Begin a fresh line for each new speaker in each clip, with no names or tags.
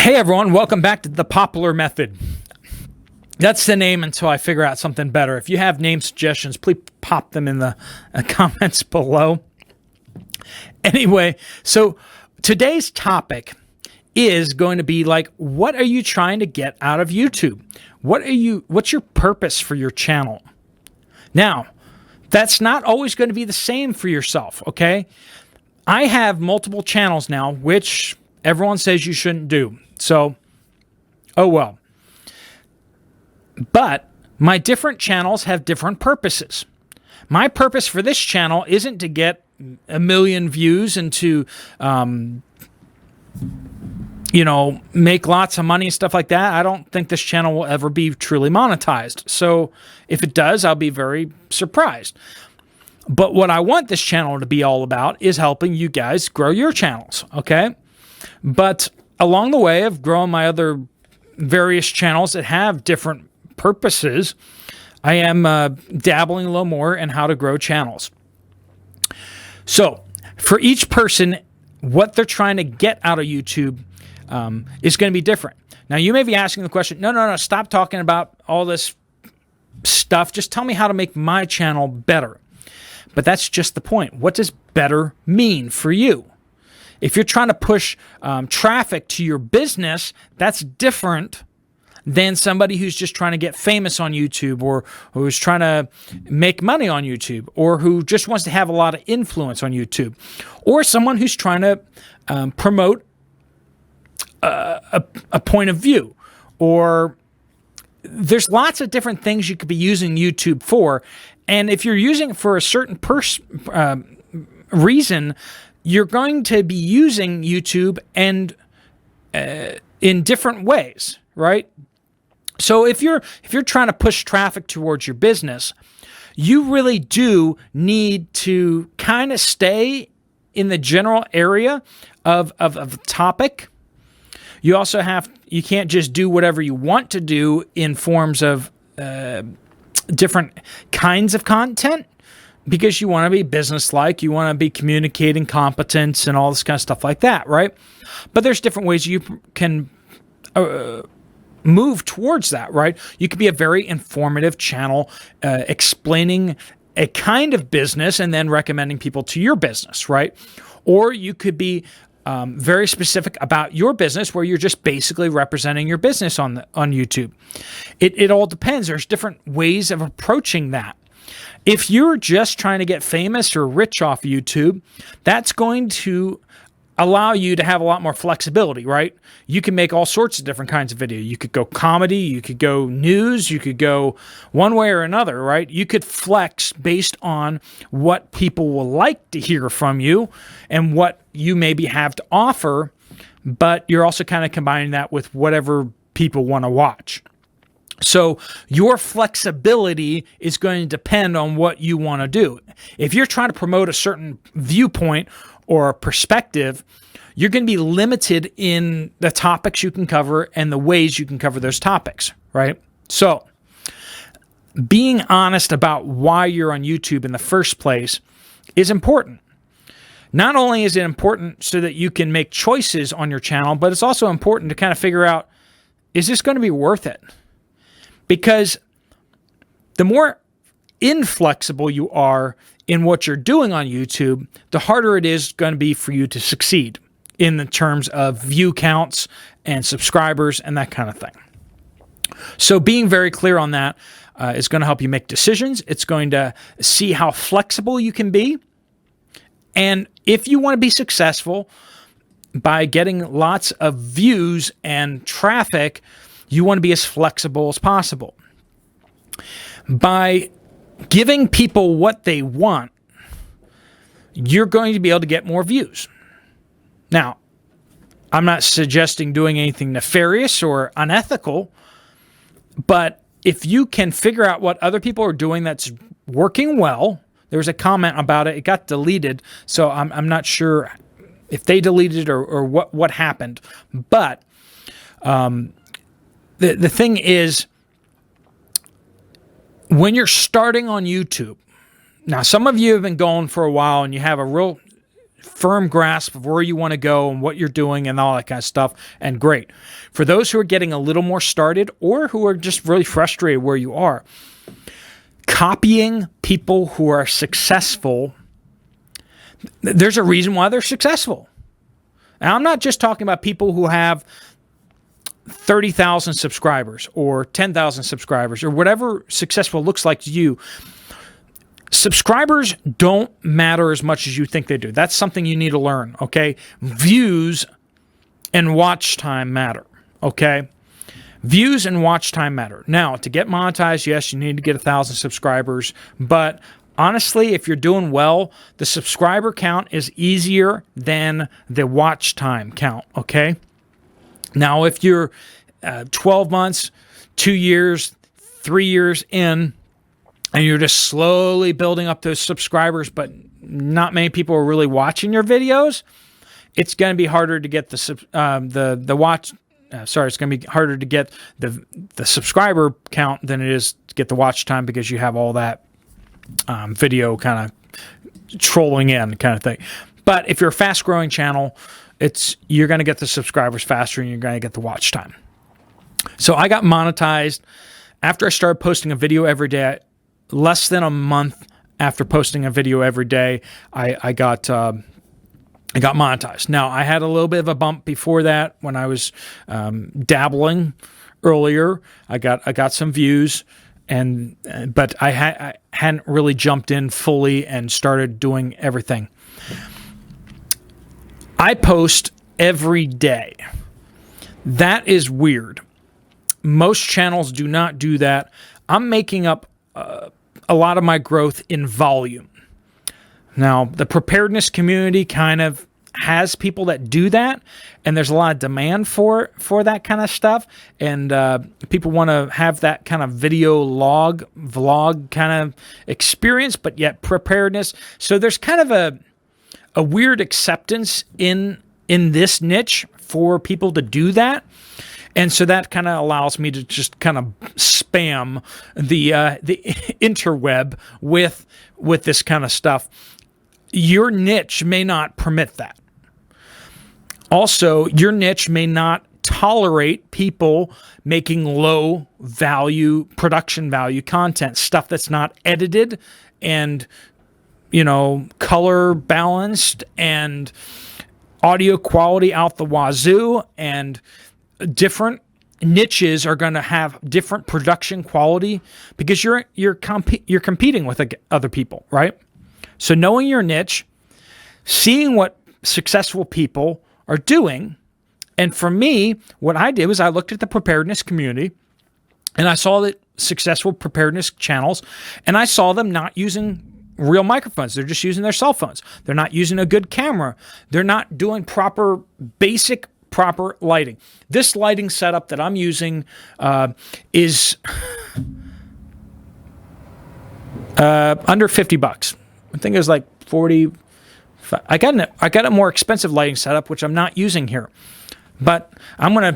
Hey everyone, welcome back to the Poplar method. That's the name until I figure out something better. If you have name suggestions, please pop them in the comments below. Anyway, so today's topic is going to be like, what are you trying to get out of YouTube? What's your purpose for your channel? Now, that's not always going to be the same for yourself, okay? I have multiple channels now, which everyone says you shouldn't do. So, oh well. But my different channels have different purposes. My purpose for this channel isn't to get 1 million views and to, make lots of money and stuff like that. I don't think this channel will ever be truly monetized. So if it does, I'll be very surprised. But what I want this channel to be all about is helping you guys grow your channels, okay? But along the way of growing my other various channels that have different purposes, I am dabbling a little more in how to grow channels. So for each person, what they're trying to get out of YouTube is going to be different. Now, you may be asking the question, no, stop talking about all this stuff. Just tell me how to make my channel better. But that's just the point. What does better mean for you? If you're trying to push traffic to your business, that's different than somebody who's just trying to get famous on YouTube, or who's trying to make money on YouTube, or who just wants to have a lot of influence on YouTube, or someone who's trying to promote a point of view. Or there's lots of different things you could be using YouTube for. And if you're using it for a certain reason, you're going to be using YouTube and in different ways, right? So if you're trying to push traffic towards your business, you really do need to kind of stay in the general area of the topic. You also you can't just do whatever you want to do in forms of different kinds of content, because you want to be businesslike, you want to be communicating competence and all this kind of stuff like that, right? But there's different ways you can move towards that, right? You could be a very informative channel explaining a kind of business and then recommending people to your business, right? Or you could be very specific about your business, where you're just basically representing your business on YouTube. It all depends. There's different ways of approaching that. If you're just trying to get famous or rich off YouTube, that's going to allow you to have a lot more flexibility, right? You can make all sorts of different kinds of video. You could go comedy, you could go news, you could go one way or another, right? You could flex based on what people will like to hear from you and what you maybe have to offer, but you're also kind of combining that with whatever people want to watch. So your flexibility is going to depend on what you want to do. If you're trying to promote a certain viewpoint or a perspective, you're going to be limited in the topics you can cover and the ways you can cover those topics, right? So being honest about why you're on YouTube in the first place is important. Not only is it important so that you can make choices on your channel, but it's also important to kind of figure out, is this going to be worth it? Because the more inflexible you are in what you're doing on YouTube, the harder it is going to be for you to succeed in the terms of view counts and subscribers and that kind of thing. So being very clear on that is going to help you make decisions. It's going to see how flexible you can be. And if you want to be successful by getting lots of views and traffic, you want to be as flexible as possible. By giving people what they want, you're going to be able to get more views. Now, I'm not suggesting doing anything nefarious or unethical, but if you can figure out what other people are doing that's working well, there was a comment about it, it got deleted, so I'm not sure if they deleted it or what happened, but the thing is, when you're starting on YouTube, now some of you have been going for a while and you have a real firm grasp of where you want to go and what you're doing and all that kind of stuff, and great. For those who are getting a little more started or who are just really frustrated where you are, copying people who are successful, there's a reason why they're successful. Now, I'm not just talking about people who have 30,000 subscribers or 10,000 subscribers or whatever successful looks like to you. Subscribers don't matter as much as you think they do. That's something you need to learn, okay? Views and watch time matter, okay? Views and watch time matter. Now, to get monetized, yes, you need to get 1,000 subscribers, but honestly, if you're doing well, the subscriber count is easier than the watch time count, okay? Now, if you're 12 months, 2 years, 3 years in, and you're just slowly building up those subscribers, but not many people are really watching your videos, it's going to be harder to get it's going to be harder to get the subscriber count than it is to get the watch time, because you have all that video kind of trolling in kind of thing. But if you're a fast growing channel, you're going to get the subscribers faster and you're going to get the watch time. So I got monetized after I started posting a video every day. Less than a month after posting a video every day, I got monetized. Now, I had a little bit of a bump before that when I was dabbling earlier. I got some views, but I hadn't really jumped in fully and started doing everything. I post every day. That is weird. Most channels do not do that. I'm making up a lot of my growth in volume. Now, the preparedness community kind of has people that do that, and there's a lot of demand for that kind of stuff, and people want to have that kind of video vlog kind of experience, but yet preparedness. So there's kind of a weird acceptance in this niche for people to do that. And so that kind of allows me to just kind of spam the interweb with this kind of stuff. Your niche may not permit that. Also, your niche may not tolerate people making low value, production value content, stuff that's not edited and, color balanced and audio quality out the wazoo, and different niches are going to have different production quality because you're competing with other people, right? So knowing your niche, seeing what successful people are doing, and for me, what I did was I looked at the preparedness community and I saw that successful preparedness channels, and I saw them not using real microphones. They're just using their cell phones. They're not using a good camera. They're not doing proper lighting. This lighting setup that I'm using is under $50. I think it was like 40. I got a more expensive lighting setup, which I'm not using here, but I'm gonna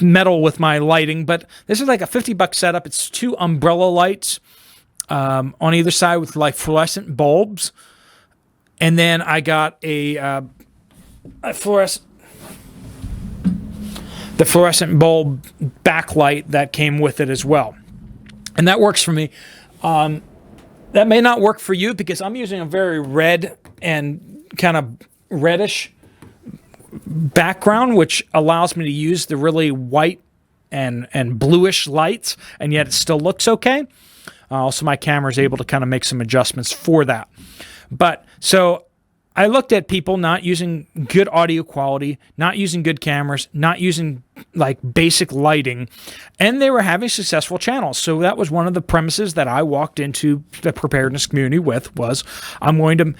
meddle with my lighting. But this is like a $50 setup. It's 2 umbrella lights on either side with like fluorescent bulbs, and then I got the fluorescent bulb backlight that came with it as well. And that works for me. That may not work for you because I'm using a very red and kind of reddish background, which allows me to use the really white and bluish lights, and yet it still looks okay. Also, my camera is able to kind of make some adjustments for that. But so I looked at people not using good audio quality, not using good cameras, not using like basic lighting, and they were having successful channels. So that was one of the premises that I walked into the preparedness community with, was I'm going to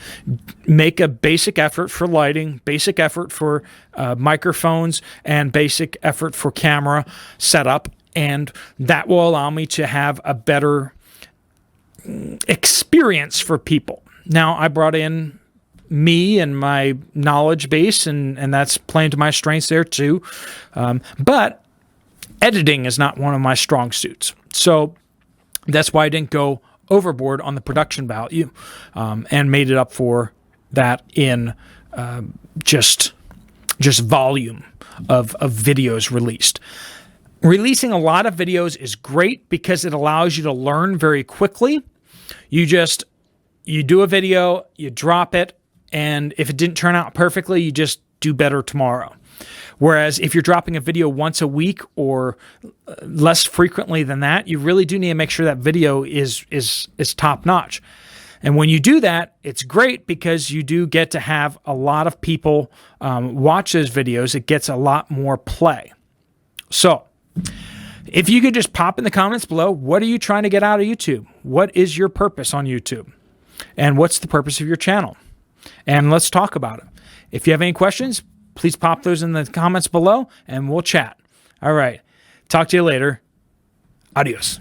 make a basic effort for lighting, basic effort for microphones, and basic effort for camera setup, and that will allow me to have a better experience for people. Now, I brought in me and my knowledge base, and that's playing to my strengths there too. But editing is not one of my strong suits. So that's why I didn't go overboard on the production value, and made it up for that in just volume of videos released. Releasing a lot of videos is great because it allows you to learn very quickly. You do a video, you drop it, and if it didn't turn out perfectly, you just do better tomorrow. Whereas if you're dropping a video once a week or less frequently than that, you really do need to make sure that video is top notch. And when you do that, it's great because you do get to have a lot of people watch those videos. It gets a lot more play. So if you could just pop in the comments below, what are you trying to get out of YouTube? What is your purpose on YouTube? And what's the purpose of your channel? And let's talk about it. If you have any questions, please pop those in the comments below and we'll chat. All right. Talk to you later. Adios.